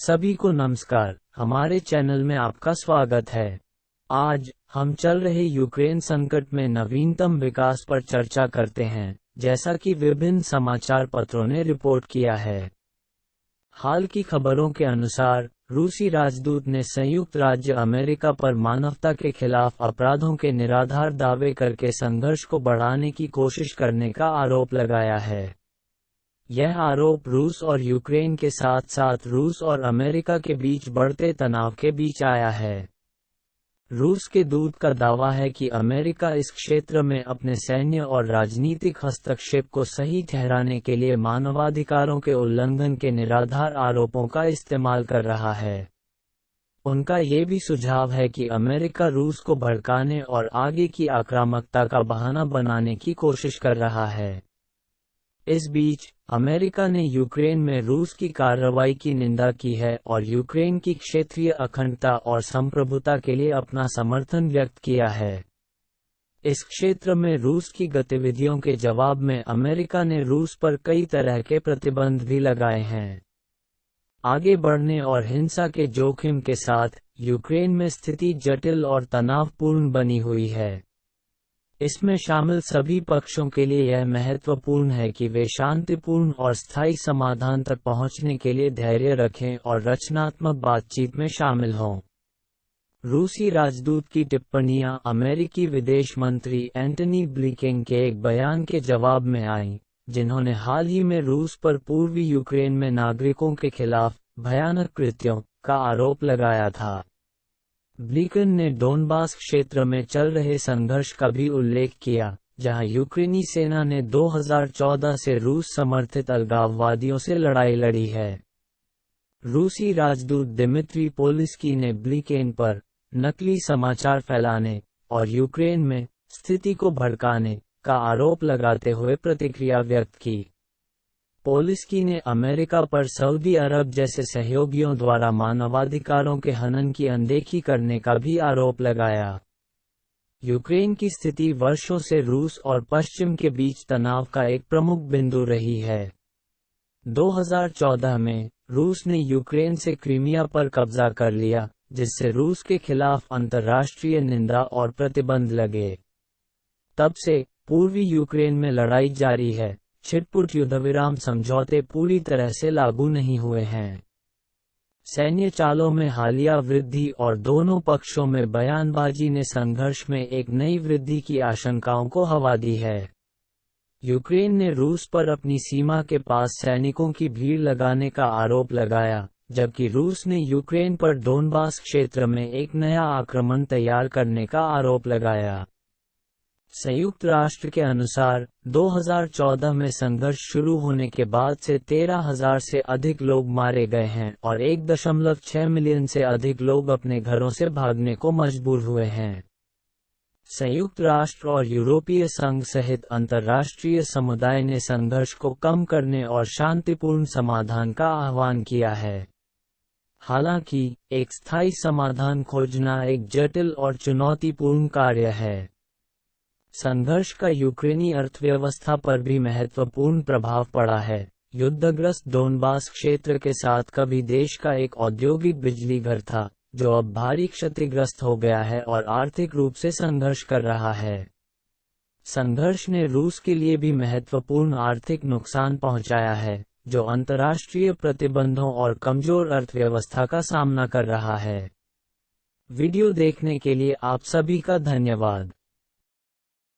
सभी को नमस्कार, हमारे चैनल में आपका स्वागत है। आज हम चल रहे यूक्रेन संकट में नवीनतम विकास पर चर्चा करते हैं, जैसा कि विभिन्न समाचार पत्रों ने रिपोर्ट किया है। हाल की खबरों के अनुसार, रूसी राजदूत ने संयुक्त राज्य अमेरिका पर मानवता के खिलाफ अपराधों के निराधार दावे करके संघर्ष को बढ़ाने की कोशिश करने का आरोप लगाया है। यह आरोप रूस और यूक्रेन के साथ साथ रूस और अमेरिका के बीच बढ़ते तनाव के बीच आया है। रूस के दूत का दावा है कि अमेरिका इस क्षेत्र में अपने सैन्य और राजनीतिक हस्तक्षेप को सही ठहराने के लिए मानवाधिकारों के उल्लंघन के निराधार आरोपों का इस्तेमाल कर रहा है। उनका ये भी सुझाव है कि अमेरिका रूस को भड़काने और आगे की आक्रामकता का बहाना बनाने की कोशिश कर रहा है। इस बीच, अमेरिका ने यूक्रेन में रूस की कार्रवाई की निंदा की है और यूक्रेन की क्षेत्रीय अखंडता और संप्रभुता के लिए अपना समर्थन व्यक्त किया है। इस क्षेत्र में रूस की गतिविधियों के जवाब में अमेरिका ने रूस पर कई तरह के प्रतिबंध भी लगाए हैं। आगे बढ़ने और हिंसा के जोखिम के साथ, यूक्रेन में स्थिति जटिल और तनावपूर्ण बनी हुई है। इसमें शामिल सभी पक्षों के लिए यह महत्वपूर्ण है कि वे शांतिपूर्ण और स्थायी समाधान तक पहुंचने के लिए धैर्य रखें और रचनात्मक बातचीत में शामिल हों। रूसी राजदूत की टिप्पणियां अमेरिकी विदेश मंत्री एंटनी ब्लिंकन के एक बयान के जवाब में आईं, जिन्होंने हाल ही में रूस पर पूर्वी यूक्रेन में नागरिकों के खिलाफ भयानक कृत्यों का आरोप लगाया था। ब्लिंकन ने डोनबास क्षेत्र में चल रहे संघर्ष का भी उल्लेख किया, जहां यूक्रेनी सेना ने 2014 से रूस समर्थित अलगाववादियों से लड़ाई लड़ी है। रूसी राजदूत दिमित्री पोलिस्की ने ब्लिंकन पर नकली समाचार फैलाने और यूक्रेन में स्थिति को भड़काने का आरोप लगाते हुए प्रतिक्रिया व्यक्त की। पोलिस्की ने अमेरिका पर सऊदी अरब जैसे सहयोगियों द्वारा मानवाधिकारों के हनन की अनदेखी करने का भी आरोप लगाया। यूक्रेन की स्थिति वर्षों से रूस और पश्चिम के बीच तनाव का एक प्रमुख बिंदु रही है। 2014 में, रूस ने यूक्रेन से क्रीमिया पर कब्जा कर लिया, जिससे रूस के खिलाफ अंतर्राष्ट्रीय निंदा और प्रतिबंध लगे। तब से, पूर्वी यूक्रेन में लड़ाई जारी है। छिटपुट युद्धविराम समझौते पूरी तरह से लागू नहीं हुए हैं। सैन्य चालों में हालिया वृद्धि और दोनों पक्षों में बयानबाजी ने संघर्ष में एक नई वृद्धि की आशंकाओं को हवा दी है। यूक्रेन ने रूस पर अपनी सीमा के पास सैनिकों की भीड़ लगाने का आरोप लगाया, जबकि रूस ने यूक्रेन पर डोनबास क्षेत्र में एक नया आक्रमण तैयार करने का आरोप लगाया। संयुक्त राष्ट्र के अनुसार, 2014 में संघर्ष शुरू होने के बाद से 13,000 से अधिक लोग मारे गए हैं और 1.6 मिलियन से अधिक लोग अपने घरों से भागने को मजबूर हुए हैं। संयुक्त राष्ट्र और यूरोपीय संघ सहित अंतर्राष्ट्रीय समुदाय ने संघर्ष को कम करने और शांतिपूर्ण समाधान का आह्वान किया है। हालांकि, एक स्थायी समाधान खोजना एक जटिल और चुनौतीपूर्ण कार्य है। संघर्ष का यूक्रेनी अर्थव्यवस्था पर भी महत्वपूर्ण प्रभाव पड़ा है। युद्धग्रस्त डोनबास क्षेत्र के साथ कभी देश का एक औद्योगिक बिजली घर था, जो अब भारी क्षतिग्रस्त हो गया है और आर्थिक रूप से संघर्ष कर रहा है। संघर्ष ने रूस के लिए भी महत्वपूर्ण आर्थिक नुकसान पहुंचाया है, जो अंतर्राष्ट्रीय प्रतिबंधों और कमजोर अर्थव्यवस्था का सामना कर रहा है। वीडियो देखने के लिए आप सभी का धन्यवाद।